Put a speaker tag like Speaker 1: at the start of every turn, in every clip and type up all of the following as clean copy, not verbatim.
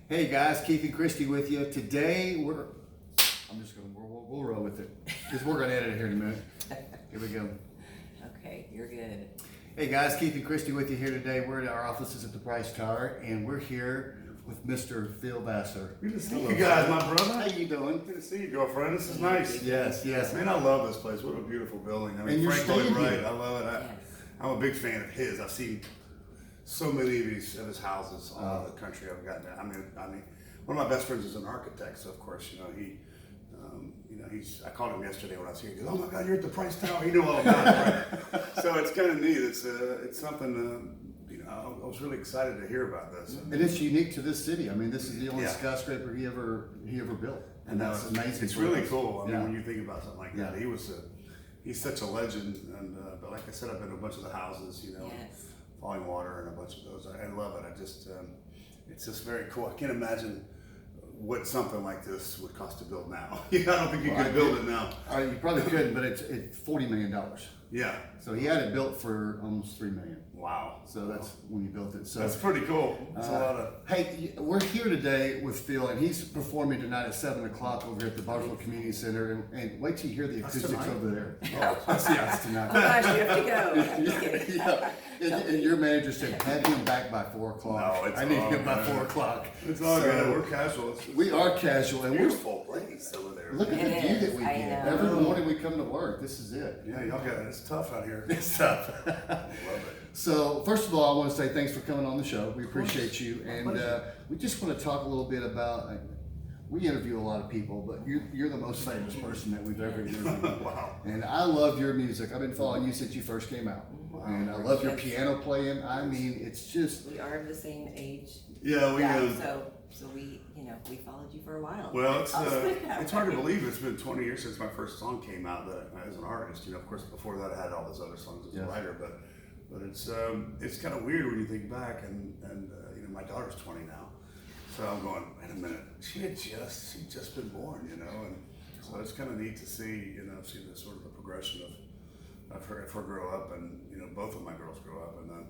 Speaker 1: Hey guys, Keith and Christy with you. Today we'll roll with it because we're gonna edit it here in a minute. Here we go.
Speaker 2: Okay, you're good.
Speaker 1: Hey guys, Keith and Christy with you here today. We're at our offices at the Price Tower, and we're here with Mr. Phil Vassar.
Speaker 3: Good to see you guys, my brother.
Speaker 1: How you doing?
Speaker 3: Good to see you, girlfriend. This is nice.
Speaker 1: Yes, yes.
Speaker 3: Man, I love this place. What a beautiful building. I mean,
Speaker 1: And you're
Speaker 3: Frank Lloyd
Speaker 1: staying
Speaker 3: Wright,
Speaker 1: here.
Speaker 3: I love it. I'm a big fan of his. I've seen so many of his houses all over the country. I've gotten. I mean, one of my best friends is an architect, so of course, I called him yesterday when I was here. He goes, "Oh my God, you're at the Price Tower." He knew all about it, right? So it's kind of neat. It's something. I was really excited to hear about this.
Speaker 1: And it's unique to this city. I mean, this is the only
Speaker 3: Yeah.
Speaker 1: skyscraper he ever built, and that's amazing.
Speaker 3: It's
Speaker 1: for
Speaker 3: really
Speaker 1: us.
Speaker 3: cool. I mean,
Speaker 1: Yeah.
Speaker 3: when you think about something like that, he's such a legend. And but like I said, I've been to a bunch of the houses,
Speaker 2: Yes.
Speaker 3: Falling Water and a bunch of those. I love it. It's just very cool. I can't imagine what something like this would cost to build now. I don't think you could build it now.
Speaker 1: You probably couldn't, but it's $40 million.
Speaker 3: Yeah.
Speaker 1: So he had it built for almost $3 million.
Speaker 3: Wow.
Speaker 1: So that's when he built it. So
Speaker 3: That's pretty cool. That's a lot of.
Speaker 1: Hey, we're here today with Phil, and he's performing tonight at 7 o'clock over here at the Bartlett Community Center. And wait till you hear the acoustics
Speaker 3: tonight?
Speaker 1: over there. Oh, that's tonight.
Speaker 2: Oh gosh, you have to go. I'm just kidding.
Speaker 1: Yeah. And your manager said, have him back by 4 o'clock.
Speaker 3: No, it's
Speaker 1: I need
Speaker 3: all
Speaker 1: him by
Speaker 3: good.
Speaker 1: 4 o'clock.
Speaker 3: It's all
Speaker 1: So,
Speaker 3: good. We're casual.
Speaker 1: We are casual, and we're
Speaker 3: beautiful place over there.
Speaker 1: look at the
Speaker 2: It
Speaker 1: view
Speaker 2: is,
Speaker 1: that we
Speaker 2: I
Speaker 1: get.
Speaker 2: know.
Speaker 1: Every morning we come to work. This is it.
Speaker 3: Yeah, y'all got it. It's tough out here.
Speaker 1: It's tough.
Speaker 3: I love it.
Speaker 1: So, first of all, I want to say thanks for coming on the show. We appreciate you.
Speaker 3: My
Speaker 1: And
Speaker 3: pleasure.
Speaker 1: we just want to talk a little bit about, we interview a lot of people, but you're the most famous person that we've ever interviewed.
Speaker 3: Wow.
Speaker 1: And I love your music. I've been following you since you first came out. And I love your piano playing. I mean, it's just,
Speaker 2: We are of the same age.
Speaker 3: Yeah,
Speaker 2: So we followed you for a while.
Speaker 3: Well,
Speaker 2: I'll just put it that
Speaker 3: it's hard to
Speaker 2: way.
Speaker 3: believe it's been 20 years since my first song came out that as an artist. Of course, before that I had all those other songs as
Speaker 1: Yes.
Speaker 3: a writer, but it's kind of weird when you think back and my daughter's 20 now, so I'm going, wait a minute, she'd just been born, and so it's kind of neat to see the sort of the progression of her grow up, and both of my girls grow up, and then.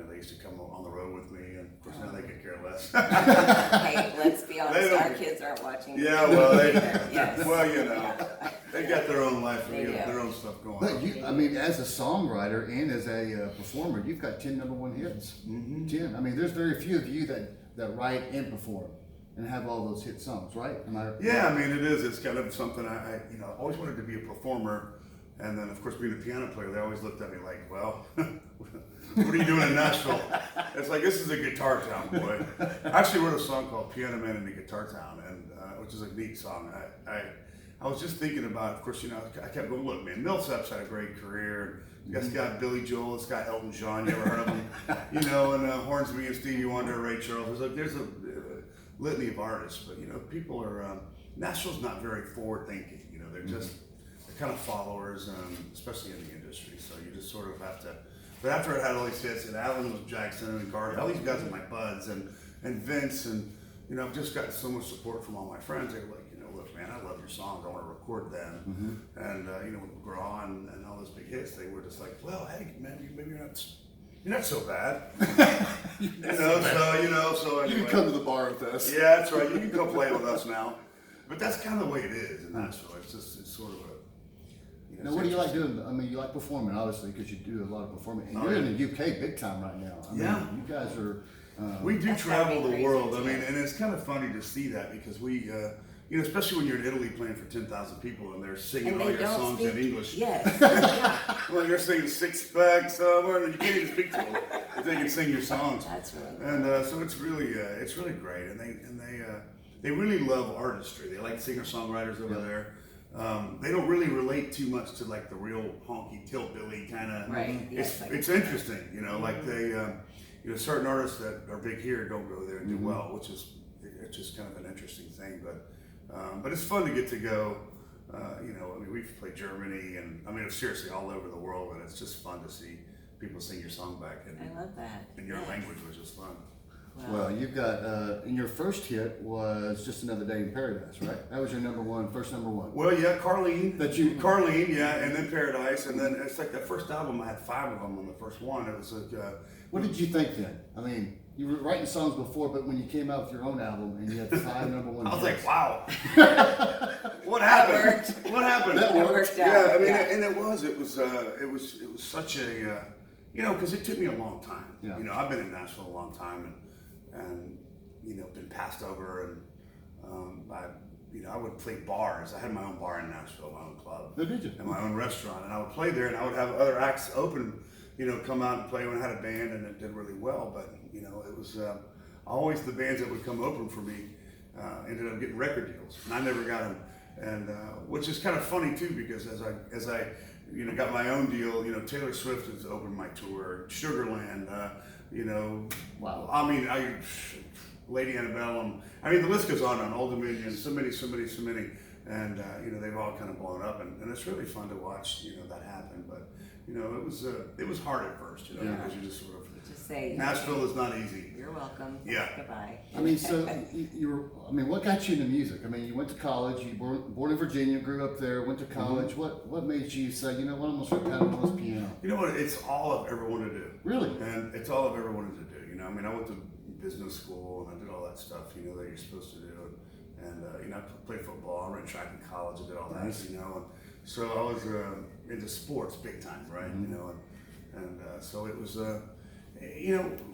Speaker 3: They used to come on the road with me, and of course now they could care less.
Speaker 2: Hey, let's be
Speaker 3: They
Speaker 2: honest,
Speaker 3: don't-
Speaker 2: our kids aren't watching.
Speaker 3: Yeah, well,
Speaker 2: Yes.
Speaker 3: they got their own life,
Speaker 2: They do.
Speaker 3: their own stuff going
Speaker 1: but
Speaker 3: on.
Speaker 1: I mean, as a songwriter and as a performer, you've got 10 number one hits.
Speaker 3: Mm-hmm.
Speaker 1: 10. I mean, there's very few of you that write and perform and have all those hit songs, right?
Speaker 3: Yeah, I mean, it is. It's kind of something I always wanted to be a performer, and then of course being a piano player, they always looked at me like, well, what are you doing in Nashville? It's like, this is a guitar town, boy. I actually wrote a song called "Piano Man in a Guitar Town," and which is a neat song. I was just thinking about, of course, I kept going, look, man, Millsap's had a great career. This guy Billy Joel, this guy Elton John, you ever heard of him? And Hornsby and Stevie Wonder, Ray Charles. There's a litany of artists, but people are Nashville's not very forward thinking. They're just they're kind of followers, especially in the industry. So you just sort of have to. But after I had all these hits, and Alan was Jackson and Garth, all these guys are my buds, and Vince, and I've just gotten so much support from all my friends. They're like, look, man, I love your songs. I want to record them. And with McGraw and all those big hits, they were just like, well, hey, man, maybe you're not so bad. So anyway.
Speaker 1: You can come to the bar with us.
Speaker 3: Yeah, that's right. You can come play with us now. But that's kind of the way it is in Nashville. It's sort of a.
Speaker 1: Now, what do you like doing? I mean, you like performing, obviously, because you do a lot of performing. And
Speaker 3: Oh,
Speaker 1: you're
Speaker 3: yeah.
Speaker 1: in the UK big time right now. I mean,
Speaker 3: Yeah.
Speaker 1: you guys are.
Speaker 3: We do
Speaker 2: That's
Speaker 3: travel
Speaker 2: gotta be
Speaker 3: the
Speaker 2: crazy,
Speaker 3: world. I
Speaker 2: too.
Speaker 3: mean, and it's kind of funny to see that because we, especially when you're in Italy playing for 10,000 people and they're singing
Speaker 2: And
Speaker 3: all
Speaker 2: they
Speaker 3: your
Speaker 2: don't
Speaker 3: songs
Speaker 2: speak.
Speaker 3: in English.
Speaker 2: Yes. Yeah.
Speaker 3: Well, you're singing Six Pack somewhere, and you can't even speak to them if they can sing your songs.
Speaker 2: That's really cool.
Speaker 3: And so it's really great, and they really love artistry. They like singer-songwriters over there. They don't really relate too much to like the real honky hillbilly kind of.
Speaker 2: Right, yes, I
Speaker 3: It's
Speaker 2: get
Speaker 3: interesting, like they, certain artists that are big here don't go there and do well, which is it's just kind of an interesting thing. But it's fun to get to go. I mean, we've played Germany, and I mean, seriously, all over the world, and it's just fun to see people sing your song back
Speaker 2: I love that.
Speaker 3: in your
Speaker 2: Yes.
Speaker 3: language, which is fun.
Speaker 2: Wow.
Speaker 1: Well, you've got, and your first hit was Just Another Day in Paradise, right? That was your first number one.
Speaker 3: Well, yeah, Carlene.
Speaker 1: Carlene,
Speaker 3: yeah, and then Paradise, and then it's like that first album. I had 5 of them on the first one. It was like.
Speaker 1: What did you think then? I mean, you were writing songs before, but when you came out with your own album and you had 5 number one
Speaker 3: I was
Speaker 1: hits.
Speaker 3: like, wow. What happened? What happened?
Speaker 1: That
Speaker 2: It
Speaker 1: worked.
Speaker 2: worked
Speaker 3: Yeah,
Speaker 2: out.
Speaker 3: I mean, and it was such a, because it took me a long time.
Speaker 1: Yeah.
Speaker 3: You know, I've been in Nashville a long time, and been passed over, and I would play bars. I had my own bar in Nashville, my own club,
Speaker 1: Oh, did you?
Speaker 3: and my own restaurant, and I would play there, and I would have other acts open, come out and play when I had a band, and it did really well. But it was always the bands that would come open for me ended up getting record deals, and I never got them. And which is kind of funny too, because as I got my own deal, Taylor Swift has opened my tour, Sugarland,
Speaker 1: Wow.
Speaker 3: I mean, Lady Antebellum. I mean, the list goes on. Old Dominion, so many, and they've all kind of blown up, and it's really fun to watch, that happen. But it was hard at first,
Speaker 1: Yeah.
Speaker 3: because you just sort of
Speaker 2: Just say,
Speaker 3: Nashville is not easy.
Speaker 2: you're welcome.
Speaker 3: Yeah.
Speaker 2: Goodbye.
Speaker 1: I mean, so you were. I mean, what got you into music? I mean, you went to college. You born in Virginia, grew up there, went to college. What made you say, you know what, I'm gonna start pounding on this piano?
Speaker 3: You know what? It's all I've ever wanted to do.
Speaker 1: Really?
Speaker 3: And it's all I've ever wanted to do. I mean, I went to business school and I did all that stuff, that you're supposed to do. And I played football. I ran track in college. I did all that,
Speaker 1: Nice.
Speaker 3: And so I was into sports big time, right?
Speaker 1: Mm-hmm.
Speaker 3: So it was,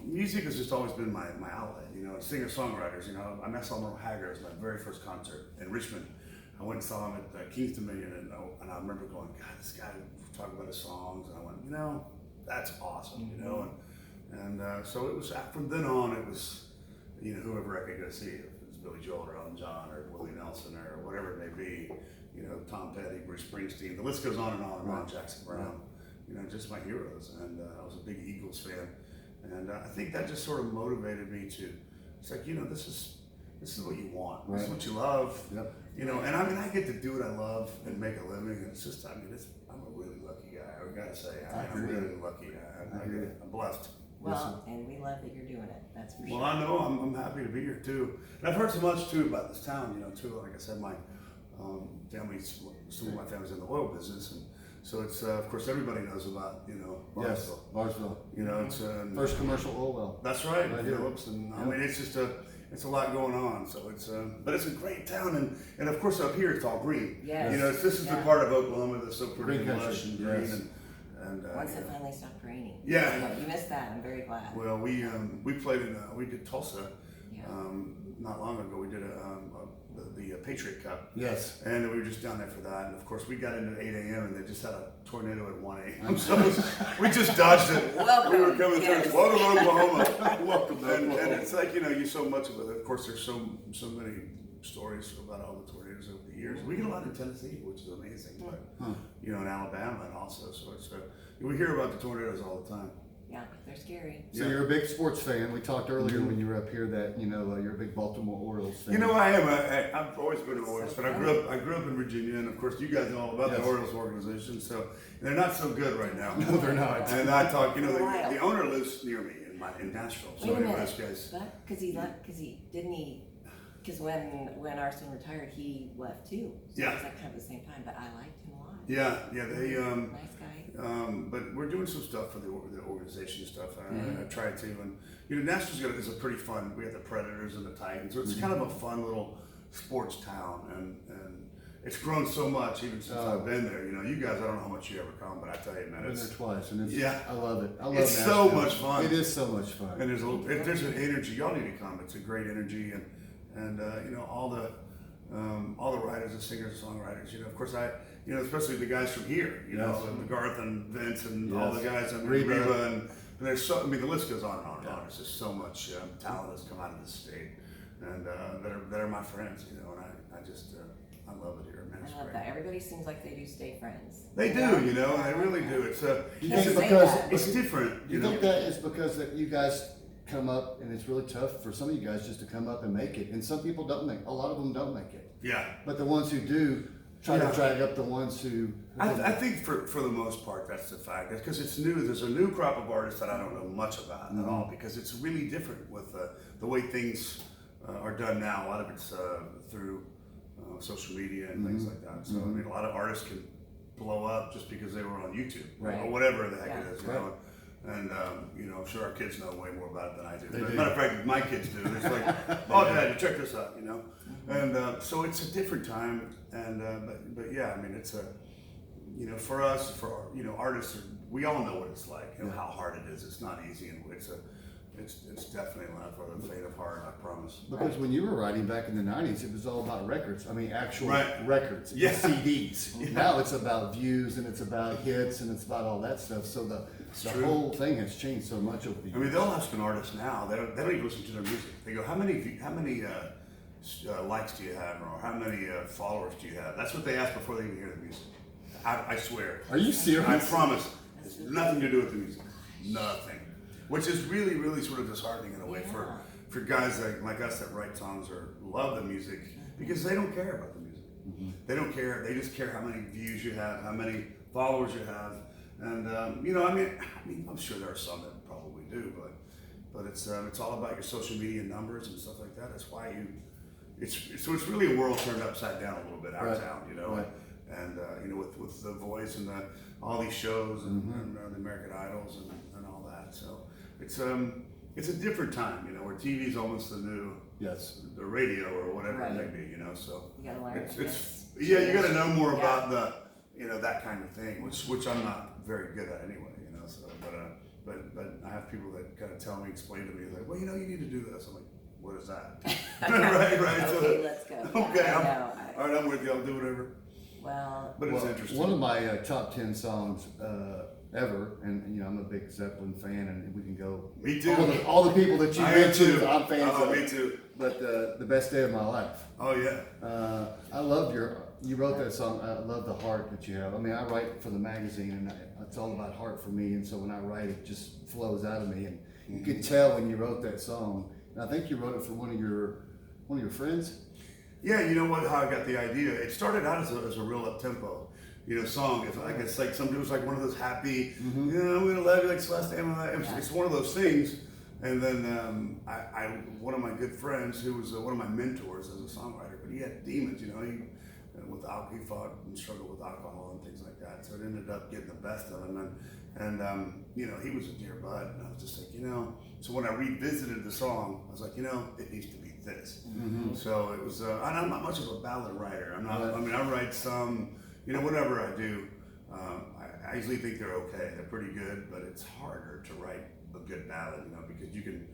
Speaker 3: music has just always been my outlet. Singer-songwriters. I met Merle Haggard at my very first concert in Richmond. I went and saw him at King's Dominion, and I remember going, God, this guy talking about his songs, and I went, that's awesome, And so it was, from then on, it was, whoever I could go see. If it was Billy Joel or Elton John or Willie Nelson or whatever it may be, Tom Petty, Bruce Springsteen, the list goes on and on and on, Jackson Brown, just my heroes. And I was a big Eagles fan. And I think that just sort of motivated me to, it's like, this is what you want. This is what you love.
Speaker 1: Yep.
Speaker 3: And I mean, I get to do what I love and make a living. And it's just, I'm a really lucky guy. I gotta say, I'm a really lucky guy. I'm blessed.
Speaker 2: Well, and we love that you're doing it. That's for
Speaker 3: Well,
Speaker 2: sure.
Speaker 3: I know I'm happy to be here too. And I've heard so much too about this town, too. Like I said, my family's, some of my family's in the oil business, and so it's of course everybody knows about
Speaker 1: Yes,
Speaker 3: Barnesville.
Speaker 1: Barnesville.
Speaker 3: It's
Speaker 1: First commercial oil well.
Speaker 3: that's right,
Speaker 1: Right here.
Speaker 3: Phillips, and I
Speaker 1: Yep.
Speaker 3: mean it's just it's a lot going on. So it's but it's a great town, and of course up here it's all green.
Speaker 2: Yes.
Speaker 3: This is the
Speaker 2: Yeah.
Speaker 3: part of Oklahoma that's so pretty
Speaker 1: Green
Speaker 3: and lush
Speaker 1: country,
Speaker 3: and green,
Speaker 1: yes.
Speaker 3: and
Speaker 2: Once it finally stopped raining.
Speaker 3: Yeah.
Speaker 2: You missed that. I'm very glad.
Speaker 3: well, we played we did Tulsa.
Speaker 2: Yeah.
Speaker 3: Not long ago, we did the Patriot Cup,
Speaker 1: Yes.
Speaker 3: and we were just down there for that. And of course, we got in at 8 a.m. and they just had a tornado at 1 a.m. So we just dodged it.
Speaker 2: Welcome.
Speaker 3: We were coming
Speaker 2: Yes.
Speaker 3: through. Welcome to Oklahoma.
Speaker 1: Welcome,
Speaker 3: And
Speaker 1: welcome.
Speaker 3: it's like you so much of it. Of course, there's so many stories about all the tornadoes over the years. We get a lot in Tennessee, which is amazing, but
Speaker 1: Huh.
Speaker 3: in Alabama and also. So it's we hear about the tornadoes all the time.
Speaker 2: Yeah, they're scary.
Speaker 1: So
Speaker 3: Yeah.
Speaker 1: you're a big sports fan. We talked earlier when you were up here that you're a big Baltimore Orioles fan.
Speaker 3: I am. I've always been an Orioles,
Speaker 2: So
Speaker 3: but I grew up in Virginia, and of course, you guys know all about
Speaker 1: Yes.
Speaker 3: the Orioles organization. So they're not so good right now.
Speaker 1: No, they're not.
Speaker 3: And I talk,
Speaker 2: Wild.
Speaker 3: the owner lives near me in Nashville. So
Speaker 2: Wait a
Speaker 3: anyway,
Speaker 2: minute.
Speaker 3: those guys.
Speaker 2: Because he left. Because when Arson retired, he left too. So
Speaker 3: Yeah.
Speaker 2: it was like kind of the same time. But I liked him a lot.
Speaker 3: Yeah, they.
Speaker 2: Nice guy.
Speaker 3: But we're doing some stuff for the organization stuff. I try to, and Nashville's is a pretty fun. We have the Predators and the Titans, so it's kind of a fun little sports town, and it's grown so much even since I've been there. You guys, I don't know how much you ever come, but I tell you, man,
Speaker 1: I've been there
Speaker 3: it's
Speaker 1: twice, and it's,
Speaker 3: Yeah.
Speaker 1: I love it. I love
Speaker 3: It's so
Speaker 1: Nashville.
Speaker 3: much fun.
Speaker 1: It is so much fun.
Speaker 3: and there's an energy. Y'all need to come. It's a great energy, and all the writers and singers and songwriters. Of course especially the guys from here.
Speaker 1: Yes.
Speaker 3: The Garth and Vince and
Speaker 1: Yes.
Speaker 3: all the guys and
Speaker 1: Reba.
Speaker 3: Reba and there's so. I mean, the list goes on and on and on. There's just so much talent that's come out of this state, and that are my friends. And I just I love it here, man. It's
Speaker 2: I love
Speaker 3: great.
Speaker 2: that. Everybody seems like they do stay friends.
Speaker 3: They do,
Speaker 2: Yeah.
Speaker 3: and they really do. It's
Speaker 1: You
Speaker 2: Can't
Speaker 1: think
Speaker 2: say
Speaker 1: because
Speaker 2: that.
Speaker 3: it's different.
Speaker 1: you think that is because that you guys come up and it's really tough for some of you guys just to come up and make it, and some people don't make. A lot of them don't make it,
Speaker 3: Yeah.
Speaker 1: but the ones who do try
Speaker 3: Yeah.
Speaker 1: to drag up the ones who.
Speaker 3: I think for the most part that's the fact. That's because it's new. There's a new crop of artists that I don't know much about at all because it's really different with the way things are done now. A lot of it's through social media and things like that. So I mean, a lot of artists can blow up just because they were on YouTube
Speaker 1: Right.
Speaker 3: or whatever the heck
Speaker 2: Yeah.
Speaker 3: it is.
Speaker 1: Right.
Speaker 3: And you know, I'm sure our kids know way more about it than I do.
Speaker 1: They
Speaker 3: As a
Speaker 1: do.
Speaker 3: matter of fact, my kids do. It's like, oh, Dad, check this out, you know. And so it's a different time. And but yeah, I mean, it's a, you know, for us, for you know, artists, we all know what it's like, you know, how hard it is. It's not easy, and it's definitely not for the faint of heart, I promise.
Speaker 1: Because when you were writing back in the 90s, it was all about records. I mean, actual
Speaker 3: Right.
Speaker 1: records,
Speaker 3: Yeah.
Speaker 1: CDs.
Speaker 3: Yeah.
Speaker 1: Now it's about views and it's about hits and it's about all that stuff. So the
Speaker 3: true.
Speaker 1: whole thing has changed so much over the
Speaker 3: I
Speaker 1: years.
Speaker 3: mean, they'll ask an artist now. They don't even listen to their music. They go, "How many likes do you have, or how many followers do you have?" That's what they ask before they even hear the music. I swear.
Speaker 1: Are you serious?
Speaker 3: I promise. It's nothing to do with the music. Nothing. Which is really, really sort of disheartening in a way for guys like us that write songs or love the music, because they don't care about the music. They don't care. They just care how many views you have, how many followers you have, and you know, I mean, I'm sure there are some that probably do, but it's all about your social media numbers and stuff like that. That's why it's really a world turned upside down a little bit, our
Speaker 1: Right.
Speaker 3: town, you know.
Speaker 1: Right.
Speaker 3: And you know, with The Voice and all these shows and the American Idols and all that, so it's a different time, you know, where TV's almost the new
Speaker 1: Yes.
Speaker 3: the radio or whatever it
Speaker 2: Right.
Speaker 3: may be, you know. So
Speaker 2: You gotta learn.
Speaker 3: it's yeah, you got to know more
Speaker 2: Yeah.
Speaker 3: about the you know, that kind of thing, which I'm not very good at anyway, you know. So but I have people that kind of tell me, explain to me, like, well, you know, you need to do this. I'm like, what is that? right.
Speaker 2: Okay, let's go.
Speaker 3: Okay,
Speaker 2: I know.
Speaker 3: all right, I'm with you. I'll do whatever.
Speaker 2: Well,
Speaker 3: But it's
Speaker 1: Well,
Speaker 3: interesting.
Speaker 1: one of my top 10 songs ever, and you know, I'm a big Zeppelin fan, and we can go.
Speaker 3: Me too.
Speaker 1: All the people that you
Speaker 3: I am
Speaker 1: mentioned,
Speaker 3: too.
Speaker 1: I'm fans
Speaker 3: Oh,
Speaker 1: of.
Speaker 3: me too.
Speaker 1: But the best day of my life.
Speaker 3: Oh yeah.
Speaker 1: I love you wrote that song. I love the heart that you have. I mean, I write for the magazine, and it's all about heart for me. And so when I write, it just flows out of me. And you could tell when you wrote that song. And I think you wrote it for one of your friends.
Speaker 3: Yeah, you know what? How I got the idea? It started out as a real up tempo, you know, song. It's like some was like one of those happy, you know, I'm gonna love you like Celeste. It's one of those things. And then one of my good friends, who was one of my mentors as a songwriter, but he had demons, you know. He fought and struggled with alcohol and things like that. So it ended up getting the best of him, and you know, he was a dear bud. And I was just like, you know. So when I revisited the song, I was like, you know, it needs to be this. So it was. And I'm not much of a ballad writer. I'm not. I mean, I write some. You know, whatever I do, I usually think they're okay. They're pretty good, but it's harder to write a good ballad, you know, because you can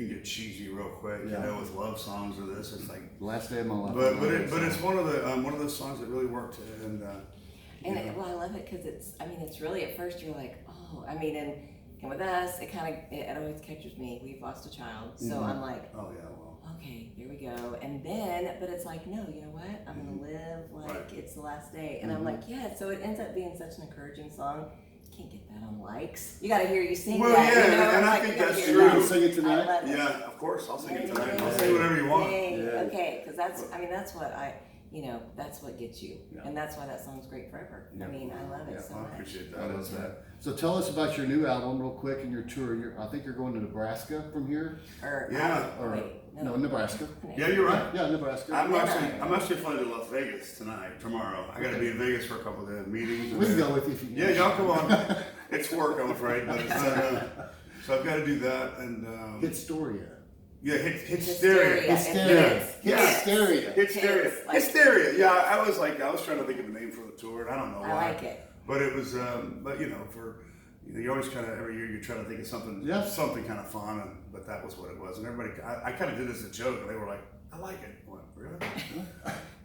Speaker 3: get cheesy real quick, you know, with love songs or this. It's like
Speaker 1: Last day of my life.
Speaker 3: but it's one of those songs that really worked, and
Speaker 2: well, I love it because it's really, at first you're like, oh, I mean, and with us, it always catches me. We've lost a child, so I'm like,
Speaker 3: oh yeah, well,
Speaker 2: okay, here we go. And then, but it's like, no, you know what? I'm gonna live like it's the last day. And I'm like, yeah. So it ends up being such an encouraging song. You can't get that on likes. You gotta hear you sing
Speaker 3: Well,
Speaker 2: that.
Speaker 3: yeah,
Speaker 2: you know?
Speaker 3: and I
Speaker 2: Like,
Speaker 3: think
Speaker 2: you gotta
Speaker 3: that's
Speaker 2: hear
Speaker 3: true.
Speaker 2: that.
Speaker 1: You sing it
Speaker 2: I
Speaker 1: tonight?
Speaker 2: love it.
Speaker 3: yeah, of course, I'll sing it tonight.
Speaker 2: Yay,
Speaker 3: I'll sing whatever you want.
Speaker 2: yay.
Speaker 1: Yeah.
Speaker 2: Okay, because that's that's what gets you, and that's why that song's great forever. I mean, I love it so
Speaker 3: I
Speaker 2: much.
Speaker 3: appreciate that.
Speaker 1: I love that. So tell us about your new album real quick and your tour. I think you're going to Nebraska from here.
Speaker 3: Yeah.
Speaker 1: No, Nebraska.
Speaker 3: Yeah, you're right.
Speaker 1: Yeah, Nebraska.
Speaker 3: I'm actually flying to Las Vegas tomorrow. I got to be in Vegas for a couple of days meetings.
Speaker 1: We can go with you if you
Speaker 3: Yeah, y'all come on. It's work, I'm afraid, but it's so I've got to do that and
Speaker 1: Hysteria.
Speaker 3: yeah, hysteria.
Speaker 1: Hysteria.
Speaker 3: Yeah.
Speaker 1: Hysteria.
Speaker 3: Hysteria.
Speaker 2: Like-
Speaker 3: Hysteria. Yeah, I was trying to think of a name for the tour, and I don't know why.
Speaker 2: I like it.
Speaker 3: But it was, but you know, you always kind of every year you try to think of something, something kind of fun, but that was what it was. And everybody, I kind of did it as a joke, and they were like, "I like it." I went, really?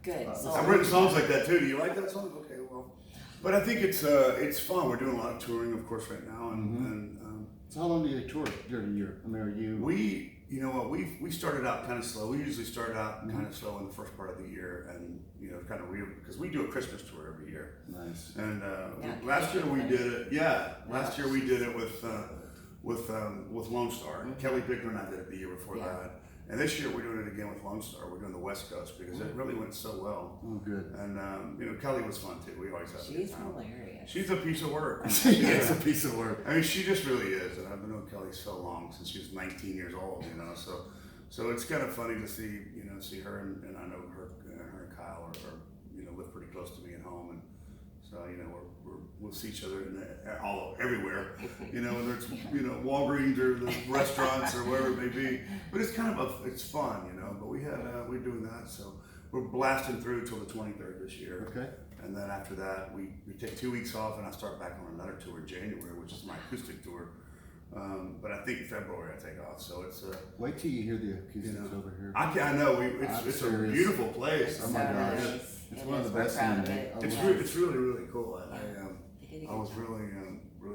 Speaker 2: Good. So
Speaker 3: I've written songs like that too. Do you like that song? Okay, well, but I think it's fun. We're doing a lot of touring, of course, right now, and
Speaker 1: So how long do you tour during the year? I mean, are you?
Speaker 3: you know what, we started out kind of slow. We usually start out kind of slow in the first part of the year, and you know, kind of because we do a Christmas tour every year.
Speaker 1: Nice.
Speaker 3: And
Speaker 2: Yeah,
Speaker 3: last year we
Speaker 2: Christmas.
Speaker 3: did it. Yeah, last year we did it with Lone Star. Kelly Pickler and I did it the year before that. And this year we're doing it again with Lone Star. We're doing the West Coast because it really went so well.
Speaker 1: Oh, good.
Speaker 3: And you know, Kelly was fun too. We always have a good
Speaker 2: she's
Speaker 3: time.
Speaker 2: hilarious.
Speaker 3: She's a piece of work.
Speaker 1: It's a piece of work.
Speaker 3: I mean, she just really is, and I've known Kelly so long, since she was 19 years old, you know. So it's kind of funny to see her, and I know her and Kyle are you know, live pretty close to me at home, and So we'll see each other everywhere, whether it's Walgreens or the restaurants or wherever it may be. But it's kind of it's fun, But we're doing that, so we're blasting through till the 23rd this year.
Speaker 1: Okay.
Speaker 3: And then after that, we take 2 weeks off, and I start back on another tour in January, which is my acoustic tour. But I think February I take off, so it's
Speaker 1: wait till you hear the acoustics over here.
Speaker 3: I know it's a beautiful place.
Speaker 1: Oh my gosh, it's one of the best in the
Speaker 3: It's really really cool. I was really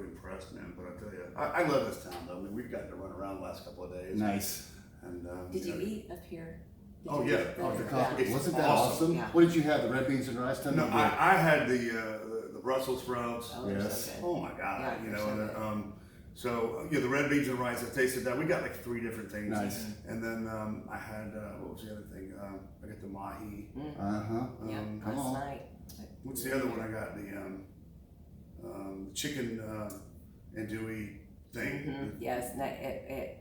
Speaker 3: impressed, man. But I tell you, I love this town though. I mean, we've gotten to run around the last couple of days.
Speaker 1: Nice.
Speaker 3: And
Speaker 2: Did you eat up here?
Speaker 3: Oh yeah.
Speaker 1: Oh, the coffee.
Speaker 3: It's
Speaker 1: Wasn't that
Speaker 3: awesome?
Speaker 1: awesome?
Speaker 2: Yeah.
Speaker 1: What did you have? The red beans and rice?
Speaker 3: No, I had the Brussels sprouts.
Speaker 2: Oh, they're
Speaker 1: Yes.
Speaker 2: so good.
Speaker 3: Oh my god,
Speaker 2: Yeah, they're so
Speaker 3: and
Speaker 2: good.
Speaker 3: so the red beans and rice. I tasted that. We got like 3 different things.
Speaker 1: Nice.
Speaker 3: And then I had what was the other thing? I got the mahi.
Speaker 2: Yeah,
Speaker 1: Come
Speaker 2: last
Speaker 1: on.
Speaker 2: night.
Speaker 3: What's the other one? I got the chicken andouille thing.
Speaker 2: Yes,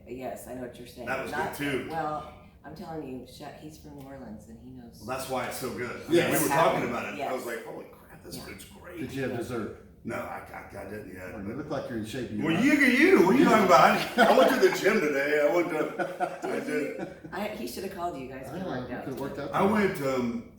Speaker 2: yes, I know what you're saying.
Speaker 3: That was good, too.
Speaker 2: Well, I'm telling you, he's from New Orleans and he knows.
Speaker 3: Well, that's why it's so good.
Speaker 1: Yes.
Speaker 3: We were talking about it.
Speaker 2: Yes.
Speaker 3: I was like, holy crap, this food's great.
Speaker 1: Did you have dessert?
Speaker 3: No, I didn't yet.
Speaker 1: Oh, you look like you're in shape.
Speaker 3: Well, you. What are you talking about? I went to the gym today. I did.
Speaker 2: He should have called you guys. Could have worked out.
Speaker 1: Could have worked out.
Speaker 3: I went.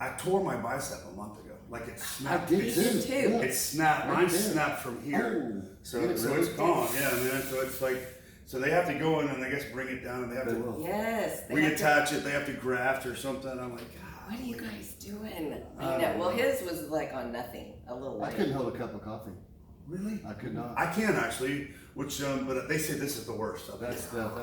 Speaker 3: I tore my bicep a month ago. Like it snapped.
Speaker 1: I did too.
Speaker 2: too.
Speaker 3: It snapped.
Speaker 1: I
Speaker 3: Mine
Speaker 1: did.
Speaker 3: snapped from here.
Speaker 1: Oh,
Speaker 3: So
Speaker 1: did it
Speaker 3: so
Speaker 1: really?
Speaker 3: it's gone. Yeah, man. So it's like. So they have to go in and I guess bring it down and they have
Speaker 1: They
Speaker 3: to
Speaker 1: will.
Speaker 2: Yes. they have to-
Speaker 3: reattach it. They have to graft or something. I'm like, God.
Speaker 2: What are you guys doing? I know. Well, his was like on nothing. A little
Speaker 1: I
Speaker 2: light.
Speaker 1: couldn't hold a cup of coffee.
Speaker 3: Really?
Speaker 1: I could not.
Speaker 3: I can actually, but they say this is the worst.
Speaker 1: That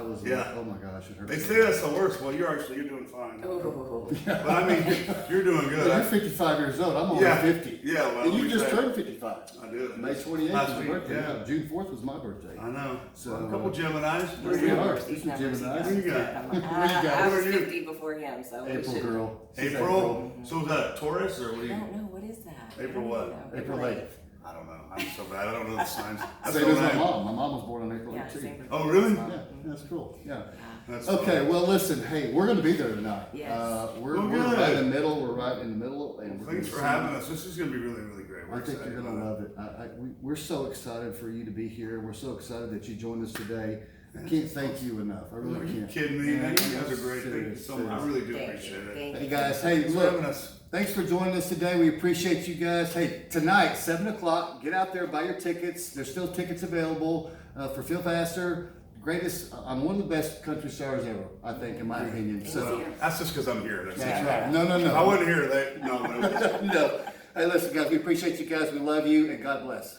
Speaker 1: was.
Speaker 3: Yeah.
Speaker 1: Oh my gosh, it hurts.
Speaker 3: They say that's the worst. Well, you're doing fine.
Speaker 2: Oh.
Speaker 3: But I mean, you're doing good.
Speaker 1: You're 55 years old. I'm only
Speaker 3: Yeah.
Speaker 1: 50.
Speaker 3: Yeah, well,
Speaker 1: And you just
Speaker 3: exactly.
Speaker 1: turned 55.
Speaker 3: I did.
Speaker 1: May 28th
Speaker 3: Last
Speaker 1: was
Speaker 3: week,
Speaker 1: your birthday.
Speaker 3: yeah.
Speaker 1: June 4th was my birthday.
Speaker 3: I know.
Speaker 1: So,
Speaker 3: A couple Geminis.
Speaker 1: There we are. This is
Speaker 2: These numbers,
Speaker 1: Gemini.
Speaker 2: you
Speaker 3: Where you
Speaker 2: guys
Speaker 3: got?
Speaker 2: said. I'm like,
Speaker 1: Where you got?
Speaker 2: I
Speaker 3: Where
Speaker 2: was
Speaker 3: are you?
Speaker 2: 50 before him, so we
Speaker 1: April
Speaker 2: should-
Speaker 1: girl. She's
Speaker 3: April. So is that Taurus or what?
Speaker 2: I
Speaker 3: Do you?
Speaker 2: don't know. What is that?
Speaker 3: April
Speaker 2: I don't
Speaker 3: what?
Speaker 2: know.
Speaker 1: April 8th.
Speaker 3: I don't know. I'm so bad. I don't know the signs. That's
Speaker 1: Same
Speaker 3: all
Speaker 1: as my
Speaker 3: I am.
Speaker 1: mom. My mom was born on April
Speaker 2: Yeah,
Speaker 1: 8th.
Speaker 2: same for
Speaker 3: Oh, really?
Speaker 2: me.
Speaker 1: Yeah, that's cool. Yeah.
Speaker 3: That's
Speaker 1: Okay,
Speaker 3: fine.
Speaker 1: well, listen. Hey, we're going to be there tonight.
Speaker 2: Yes.
Speaker 1: We're
Speaker 3: Well,
Speaker 1: right
Speaker 3: good.
Speaker 1: in the middle. We're right in the middle. And we're
Speaker 3: Thanks
Speaker 1: gonna
Speaker 3: for
Speaker 1: see-
Speaker 3: having us. This is going to be really, really great. We're
Speaker 1: I think
Speaker 3: excited
Speaker 1: you're going to
Speaker 3: about
Speaker 1: love it. We're so excited for you to be here. We're so excited that you joined us today. I can't thank you enough. I
Speaker 3: Are
Speaker 1: really
Speaker 3: you
Speaker 1: can't.
Speaker 3: kidding me?
Speaker 1: Man,
Speaker 3: Man, you guys are great. Thank you
Speaker 1: serious,
Speaker 3: so much. I
Speaker 1: serious.
Speaker 3: really do
Speaker 2: Thank you.
Speaker 3: appreciate it.
Speaker 2: Thank
Speaker 1: Hey
Speaker 2: you.
Speaker 1: guys, hey,
Speaker 3: Thanks for having
Speaker 1: look,
Speaker 3: us.
Speaker 1: thanks for joining us today. We appreciate you guys. Hey, tonight, 7 o'clock, get out there, buy your tickets. There's still tickets available for Phil Vassar. Greatest, I'm one of the best country stars ever, I think, in my opinion. So,
Speaker 3: Well, that's just because I'm here.
Speaker 1: that's right. No, no, no.
Speaker 3: I wasn't here. No.
Speaker 1: No. Hey, listen, guys, we appreciate you guys. We love you, and God bless.